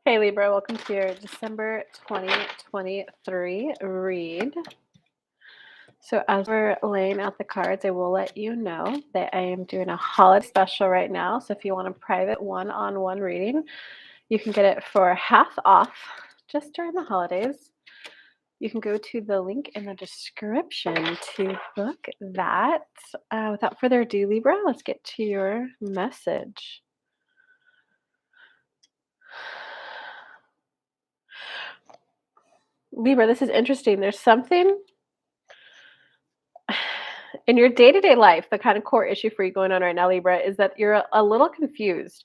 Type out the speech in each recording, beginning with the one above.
Hey Libra, welcome to your December 2023 read. So as we're laying out the cards, I will let you know that I am doing a holiday special right now. So if you want a private one-on-one reading, you can get it for half off just during the holidays. You can go to the link in the description to book that. Without further ado, Libra, let's get to your message. Libra, this is interesting. There's something in your day-to-day life, the kind of core issue for you going on right now, Libra, is that you're a little confused,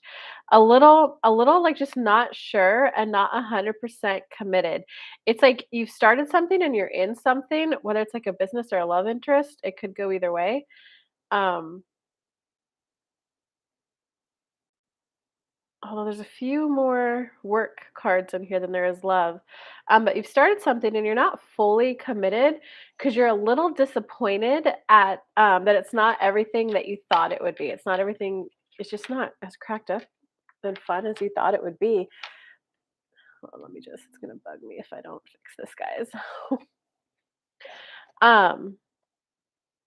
a little like just not sure and not 100% committed. It's like you've started something and you're in something, whether it's like a business or a love interest, it could go either way. Um, Although there's a few more work cards in here than there is love. But you've started something and you're not fully committed because you're a little disappointed at that it's not everything that you thought it would be. It's not everything, it's just not as cracked up and fun as you thought it would be. Hold on, it's going to bug me if I don't fix this, guys. um,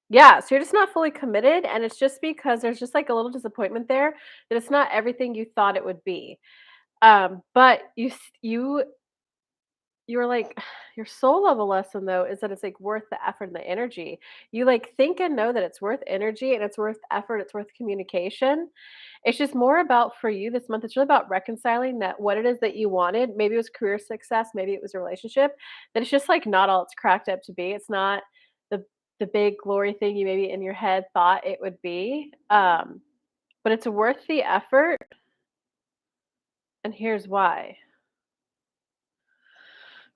yeah, so you're just not fully committed. And it's just because there's just like a little disappointment there that it's not everything you thought it would be. But you're like your soul level lesson though is that it's like worth the effort and the energy. You like think and know that it's worth energy and it's worth effort, it's worth communication. It's just more about for you this month, it's really about reconciling that what it is that you wanted. Maybe it was career success, maybe it was a relationship, that it's just like not all it's cracked up to be. It's not the the big glory thing you maybe in your head thought it would be. But it's worth the effort, and here's why.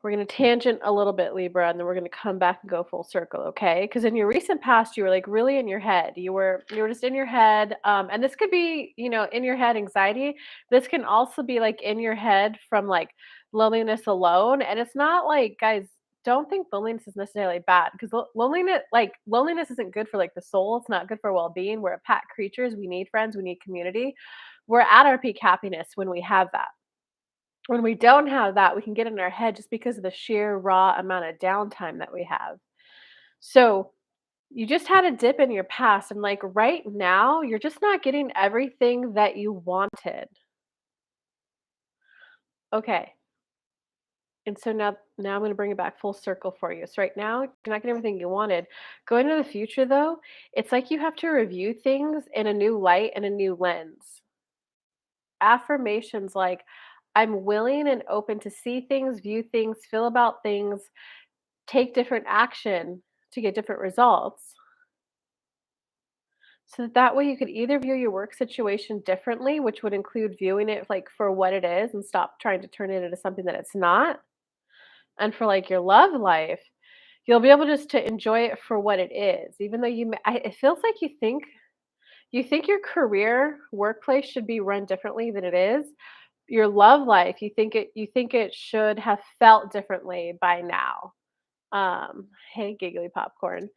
We're going to tangent a little bit, Libra, and then we're going to come back and go full circle, okay? Because in your recent past, you were like really in your head. You were just in your head, and this could be, in your head anxiety. This can also be like in your head from like loneliness alone, and it's not like, guys. Don't think loneliness is necessarily bad because loneliness isn't good for like the soul. It's not good for well-being. We're a pack creatures. We need friends. We need community. We're at our peak happiness when we have that. When we don't have that, we can get in our head just because of the sheer raw amount of downtime that we have. So, you just had a dip in your past, and like right now, you're just not getting everything that you wanted. Okay. And so now I'm going to bring it back full circle for you. So right now, you're not getting everything you wanted. Going into the future though, it's like you have to review things in a new light and a new lens. Affirmations like I'm willing and open to see things, view things, feel about things, take different action to get different results. So that way you could either view your work situation differently, which would include viewing it like for what it is and stop trying to turn it into something that it's not. And for like your love life, you'll be able just to enjoy it for what it is, even though it feels like you think your career workplace should be run differently than it is. Your love life, you think it should have felt differently by now. Hey, giggly popcorn.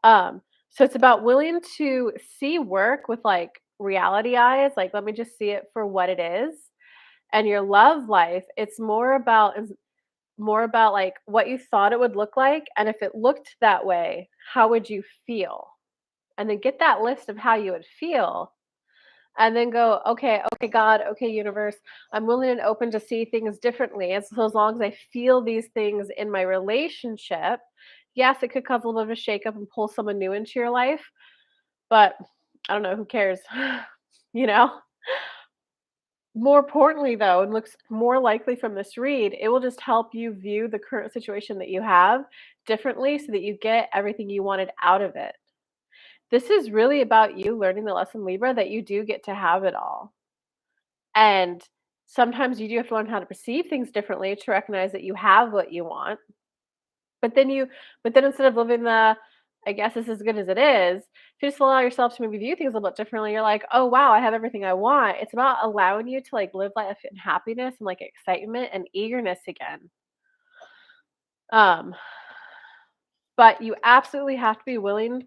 So it's about willing to see work with like reality eyes, like let me just see it for what it is. And your love life, it's more about like what you thought it would look like, and if it looked that way, how would you feel? And then get that list of how you would feel, and then go, okay, okay, God, okay, universe, I'm willing and open to see things differently. And so as long as I feel these things in my relationship, yes, it could cause a little bit of a shakeup and pull someone new into your life, but I don't know, who cares? you know? More importantly, though, and looks more likely from this read, it will just help you view the current situation that you have differently so that you get everything you wanted out of it. This is really about you learning the lesson, Libra, that you do get to have it all. And sometimes you do have to learn how to perceive things differently to recognize that you have what you want. But then you but then instead of living the I guess this is as good as it is, if you just allow yourself to maybe view things a little bit differently, you're like, oh wow, I have everything I want. It's about allowing you to like live life in happiness and like excitement and eagerness again. Um, but you absolutely have to be willing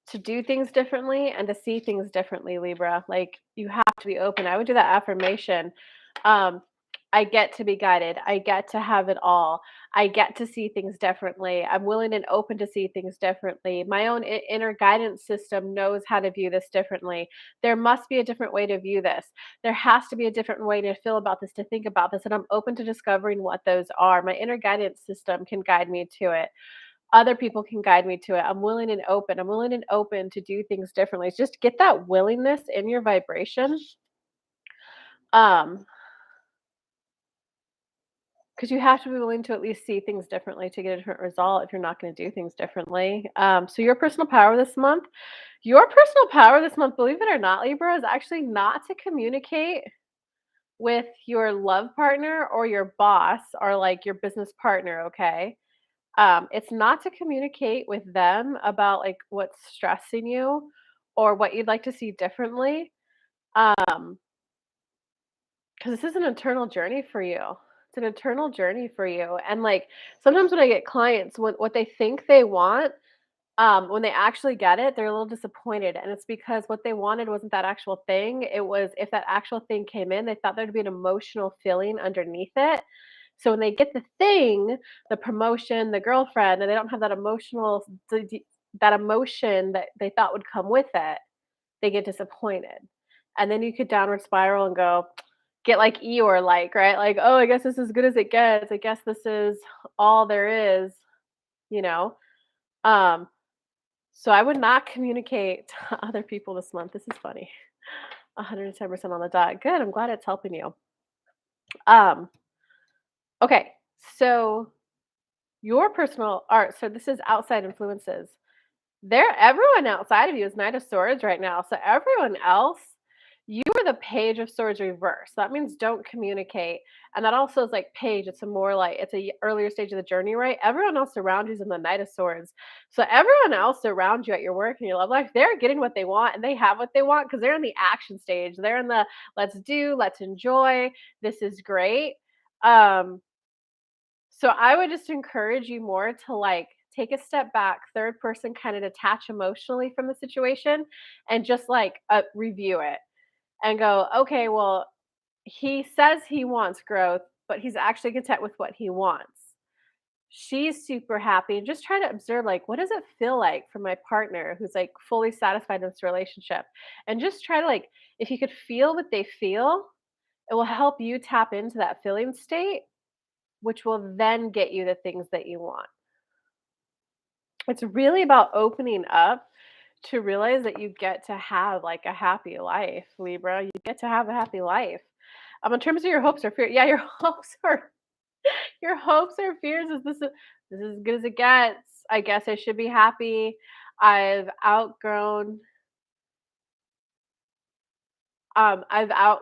to do things differently and to see things differently, Libra. Like you have to be open. I would do that affirmation. I get to be guided. I get to have it all. I get to see things differently. I'm willing and open to see things differently. My own inner guidance system knows how to view this differently. There must be a different way to view this. There has to be a different way to feel about this, to think about this. And I'm open to discovering what those are. My inner guidance system can guide me to it. Other people can guide me to it. I'm willing and open. I'm willing and open to do things differently. It's just get that willingness in your vibration. Um, Because you have to be willing to at least see things differently to get a different result if you're not going to do things differently. So your personal power this month, believe it or not, Libra, is actually not to communicate with your love partner or your boss or like your business partner. Okay. It's not to communicate with them about like what's stressing you or what you'd like to see differently. Um, because this is an internal journey for you. It's an internal journey for you, and, like, sometimes when I get clients, what they think they want, when they actually get it, they're a little disappointed, and it's because what they wanted wasn't that actual thing. It was if that actual thing came in, they thought there'd be an emotional feeling underneath it. So when they get the thing, the promotion, the girlfriend, and they don't have that that emotion that they thought would come with it, they get disappointed. And then you could downward spiral and get like Eeyore like, right? Like, "Oh, I guess this is as good as it gets. I guess this is all there is," you know? Um, so I would not communicate to other people this month. This is funny. 110% on the dot. Good, I'm glad it's helping you. Um, okay, so your personal art, so this is outside influences. Everyone outside of you is Knight of Swords right now. So everyone else, you are the Page of Swords reverse. That means don't communicate. And that also is like Page. It's a more like it's a earlier stage of the journey, right? Everyone else around you is in the Knight of Swords. So everyone else around you at your work and your love life, they're getting what they want and they have what they want because they're in the action stage. They're in the let's enjoy. This is great. Um, so I would just encourage you more to like take a step back, third person kind of detach emotionally from the situation and just like review it and go, okay, well, he says he wants growth, but he's actually content with what he wants. She's super happy and just try to observe like what does it feel like for my partner who's like fully satisfied in this relationship and just try to like if you could feel what they feel, it will help you tap into that feeling state which will then get you the things that you want. It's really about opening up to realize that you get to have like a happy life, Libra. You get to have a happy life. In terms of your hopes or fear, yeah, your hopes or fears is this is as good as it gets. I guess I should be happy. I've outgrown. I've out.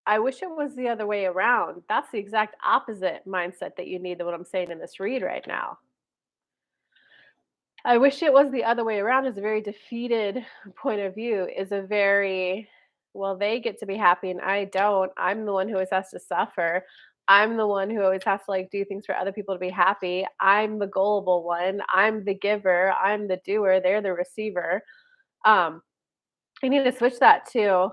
I wish it was the other way around. That's the exact opposite mindset that you need than what I'm saying in this read right now. I wish it was the other way around is a very defeated point of view, is a very, well, they get to be happy and I don't. I'm the one who always has to suffer. I'm the one who always has to like do things for other people to be happy. I'm the gullible one. I'm the giver. I'm the doer. They're the receiver. Um, I need to switch that to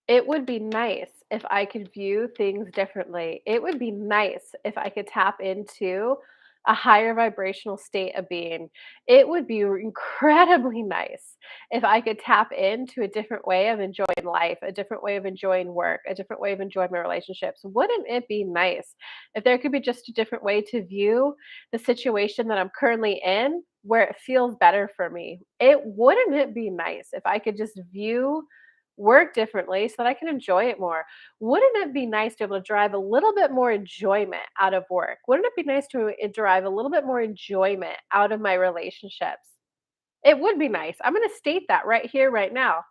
it would be nice if I could view things differently. It would be nice if I could tap into a higher vibrational state of being. It would be incredibly nice if I could tap into a different way of enjoying life, a different way of enjoying work, a different way of enjoying my relationships. Wouldn't it be nice if there could be just a different way to view the situation that I'm currently in where it feels better for me? Wouldn't it be nice if I could just view work differently so that I can enjoy it more? Wouldn't it be nice to be able to drive a little bit more enjoyment out of work? Wouldn't it be nice to derive a little bit more enjoyment out of my relationships? It would be nice. I'm going to state that right here, right now.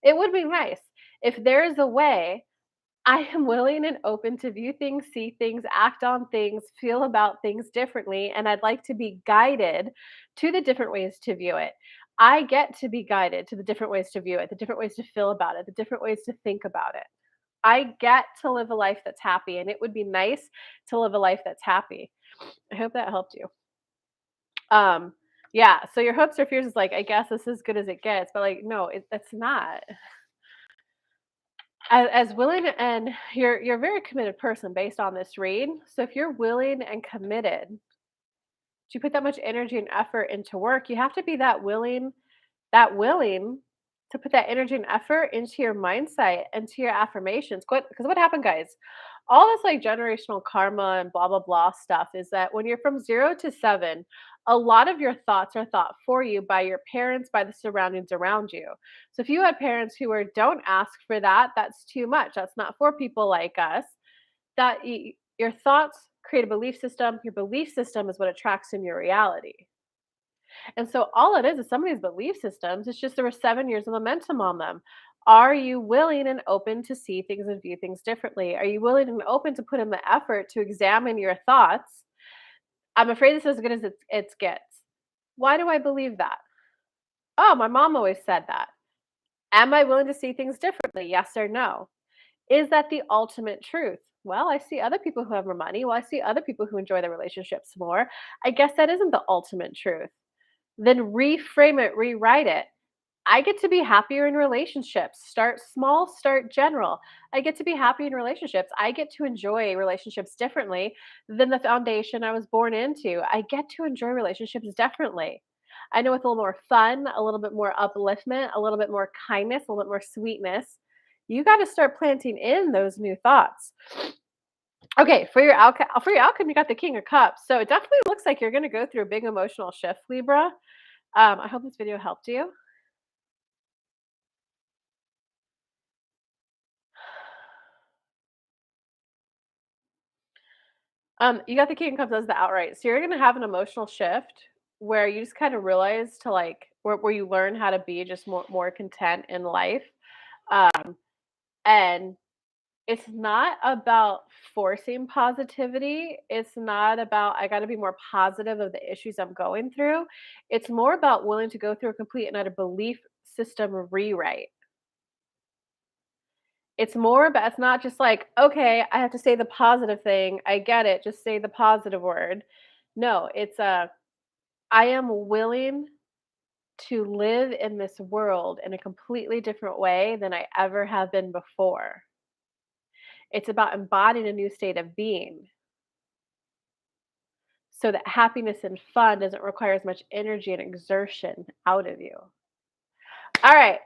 It would be nice if there is a way I am willing and open to view things, see things, act on things, feel about things differently, and I'd like to be guided to the different ways to view it. I get to be guided to the different ways to view it, the different ways to feel about it, the different ways to think about it. I get to live a life that's happy, and it would be nice to live a life that's happy. I hope that helped you. Um, yeah, so your hopes or fears is like, I guess this is as good as it gets, but like, no, that's not. As willing, and you're a very committed person based on this read. So if you're willing and committed to put that much energy and effort into work, you have to be that willing to put that energy and effort into your mindset, into your affirmations. Because what happened, guys? All this like generational karma and blah blah blah stuff is that when you're from 0 to 7, a lot of your thoughts are thought for you by your parents, by the surroundings around you. So if you had parents who were don't ask for that, that's too much. That's not for people like us. Your thoughts create a belief system. Your belief system is what attracts in your reality. And so all it is some of these belief systems, it's just there were 7 years of momentum on them. Are you willing and open to see things and view things differently? Are you willing and open to put in the effort to examine your thoughts? I'm afraid this is as good as it gets. Why do I believe that? Oh, my mom always said that. Am I willing to see things differently? Yes or no? Is that the ultimate truth? Well, I see other people who have more money. Well, I see other people who enjoy their relationships more. I guess that isn't the ultimate truth. Then reframe it, rewrite it. I get to be happier in relationships. Start small, start general. I get to be happy in relationships. I get to enjoy relationships differently than the foundation I was born into. I get to enjoy relationships differently. I know with a little more fun, a little bit more upliftment, a little bit more kindness, a little bit more sweetness. You got to start planting in those new thoughts. Okay, for your outcome, you got the King of Cups. So it definitely looks like you're going to go through a big emotional shift, Libra. I hope this video helped you. You got the King of Cups as the outright. So you're gonna have an emotional shift where you just kind of realize to like where you learn how to be just more content in life. Um, and it's not about forcing positivity. It's not about I got to be more positive of the issues I'm going through. It's more about willing to go through a complete and utter belief system rewrite. It's not just like, okay, I have to say the positive thing. I get it. Just say the positive word. No, I am willing to live in this world in a completely different way than I ever have been before. It's about embodying a new state of being so that happiness and fun doesn't require as much energy and exertion out of you. All right.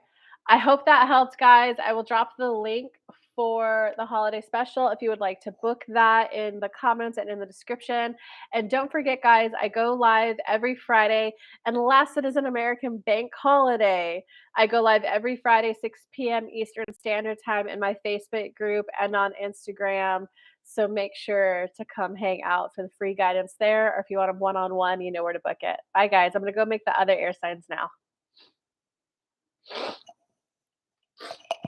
I hope that helped, guys. I will drop the link for the holiday special if you would like to book that in the comments and in the description. And don't forget, guys, I go live every Friday, unless it is an American bank holiday. I go live every Friday, 6 p.m. Eastern Standard Time in my Facebook group and on Instagram. So make sure to come hang out for the free guidance there. Or if you want a one on one, you know where to book it. Bye, guys. I'm going to go make the other air signs now.